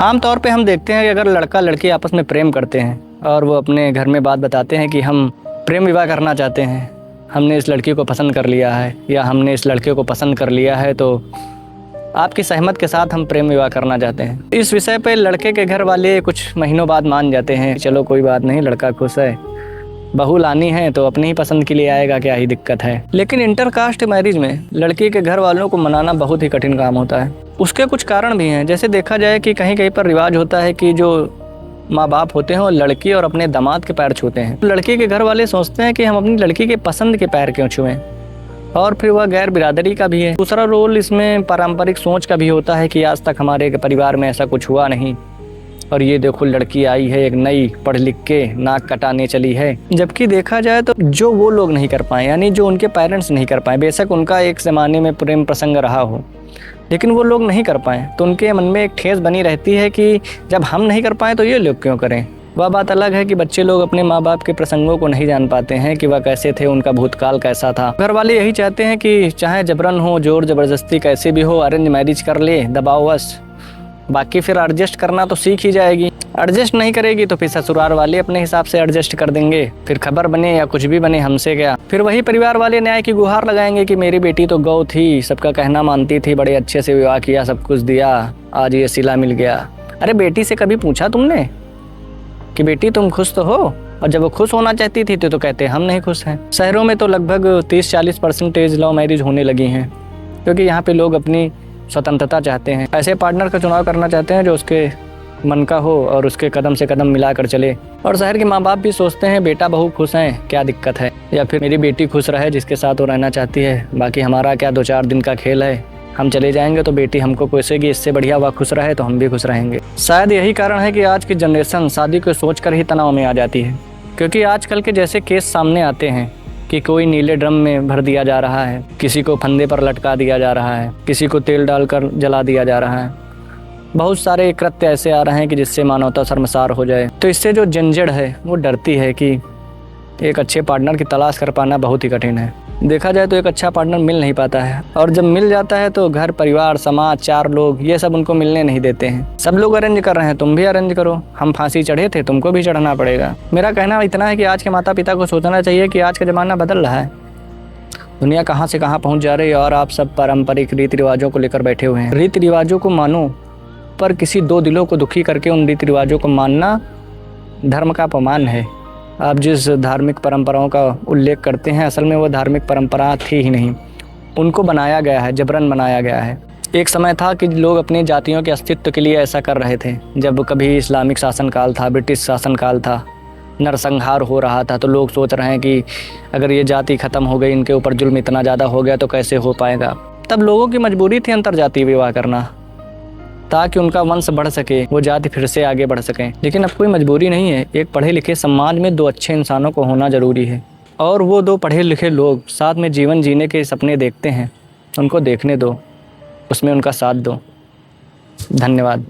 आमतौर पे हम देखते हैं कि अगर लड़का लड़की आपस में प्रेम करते हैं और वो अपने घर में बात बताते हैं कि हम प्रेम विवाह करना चाहते हैं, हमने इस लड़की को पसंद कर लिया है या हमने इस लड़के को पसंद कर लिया है, तो आपकी सहमत के साथ हम प्रेम विवाह करना चाहते हैं। इस विषय पे लड़के के घर वाले कुछ महीनों बाद मान जाते हैं, चलो कोई बात नहीं, लड़का खुश है, बहू लानी है तो अपनी ही पसंद के लिए आएगा, क्या ही दिक्कत है। लेकिन इंटरकास्ट मैरिज में लड़की के घर वालों को मनाना बहुत ही कठिन काम होता है। उसके कुछ कारण भी हैं। जैसे देखा जाए कि कहीं कहीं पर रिवाज होता है कि जो माँ बाप होते हैं वो लड़की और अपने दामाद के पैर छूते हैं। लड़की के घर वाले सोचते हैं कि हम अपनी लड़की के पसंद के पैर क्यों छुएं, और फिर वह गैर बिरादरी का भी है। दूसरा रोल इसमें पारंपरिक सोच का भी होता है कि आज तक हमारे परिवार में ऐसा कुछ हुआ नहीं, और ये देखो लड़की आई है एक नई, पढ़ लिख के नाक कटाने चली है। जबकि देखा जाए तो जो वो लोग नहीं कर पाए, यानी जो उनके पेरेंट्स नहीं कर पाए, बेशक उनका एक ज़माने में प्रेम प्रसंग रहा हो, लेकिन वो लोग नहीं कर पाए, तो उनके मन में एक ठेस बनी रहती है कि जब हम नहीं कर पाए तो ये लोग क्यों करें। वह बात अलग है कि बच्चे लोग अपने माँ बाप के प्रसंगों को नहीं जान पाते हैं कि वह कैसे थे, उनका भूतकाल कैसा था। घर वाले यही चाहते हैं कि चाहे जबरन हो, जोर जबरदस्ती कैसे भी हो, अरेंज मैरिज कर ले दबावश, बाकी फिर एडजस्ट करना तो सीख ही जाएगी। एडजस्ट नहीं करेगी तो फिर ससुराल वाले अपने हिसाब से एडजस्ट कर देंगे, फिर खबर बने या कुछ भी बने, हमसे क्या। फिर वही परिवार वाले न्याय की गुहार लगाएंगे कि मेरी बेटी तो गौ थी, सबका कहना मानती थी, बड़े अच्छे से विवाह किया, सब कुछ दिया, आज ये सिला मिल गया। अरे बेटी से कभी पूछा तुमने कि बेटी तुम खुश तो हो? और जब वो खुश होना चाहती थी तो कहते हम नहीं खुश हैं। शहरों में तो लगभग 30-40% लव मैरिज होने लगी हैं, क्योंकि यहाँ पे लोग अपनी स्वतंत्रता चाहते हैं, ऐसे पार्टनर का चुनाव करना चाहते हैं जो उसके मन का हो और उसके कदम से कदम मिलाकर चले। और शहर के माँ बाप भी सोचते हैं बेटा बहू खुश हैं, क्या दिक्कत है, या फिर मेरी बेटी खुश रहे जिसके साथ वो रहना चाहती है, बाकी हमारा क्या 2-4 दिन का खेल है, हम चले जाएंगे तो बेटी हमको कोसेगी, इससे बढ़िया वह खुश रहे तो हम भी खुश रहेंगे। शायद यही कारण है कि आज की जनरेशन शादी को सोचकर ही तनाव में आ जाती है, क्योंकि आजकल के जैसे केस सामने आते हैं कि कोई नीले ड्रम में भर दिया जा रहा है, किसी को फंदे पर लटका दिया जा रहा है, किसी को तेल डालकर जला दिया जा रहा है। बहुत सारे कृत्य ऐसे आ रहे हैं कि जिससे मानवता शर्मसार हो जाए। तो इससे जो जंजड़ है वो डरती है कि एक अच्छे पार्टनर की तलाश कर पाना बहुत ही कठिन है। देखा जाए तो एक अच्छा पार्टनर मिल नहीं पाता है, और जब मिल जाता है तो घर परिवार समाज 4 लोग ये सब उनको मिलने नहीं देते हैं। सब लोग अरेंज कर रहे हैं, तुम भी अरेंज करो, हम फांसी चढ़े थे तुमको भी चढ़ना पड़ेगा। मेरा कहना इतना है कि आज के माता पिता को सोचना चाहिए कि आज का ज़माना बदल रहा है, दुनिया कहाँ से कहाँ पहुँच जा रही है, और आप सब पारंपरिक रीति रिवाजों को लेकर बैठे हुए हैं। रीति रिवाजों को मानो, पर किसी 2 दिलों को दुखी करके उन रीति रिवाजों को मानना धर्म का अपमान है। आप जिस धार्मिक परंपराओं का उल्लेख करते हैं, असल में वो धार्मिक परंपरा थी ही नहीं, उनको बनाया गया है, जबरन बनाया गया है। एक समय था कि लोग अपनी जातियों के अस्तित्व के लिए ऐसा कर रहे थे। जब कभी इस्लामिक शासनकाल था, ब्रिटिश शासनकाल था, नरसंहार हो रहा था, तो लोग सोच रहे हैं कि अगर ये जाति ख़त्म हो गई, इनके ऊपर जुल्म इतना ज़्यादा हो गया तो कैसे हो पाएगा। तब लोगों की मजबूरी थी अंतरजातीय विवाह करना, ताकि उनका वंश बढ़ सके, वो जाति फिर से आगे बढ़ सकें। लेकिन अब कोई मजबूरी नहीं है। एक पढ़े लिखे समाज में 2 अच्छे इंसानों को होना ज़रूरी है, और वो 2 पढ़े लिखे लोग साथ में जीवन जीने के सपने देखते हैं, उनको देखने दो, उसमें उनका साथ दो। धन्यवाद।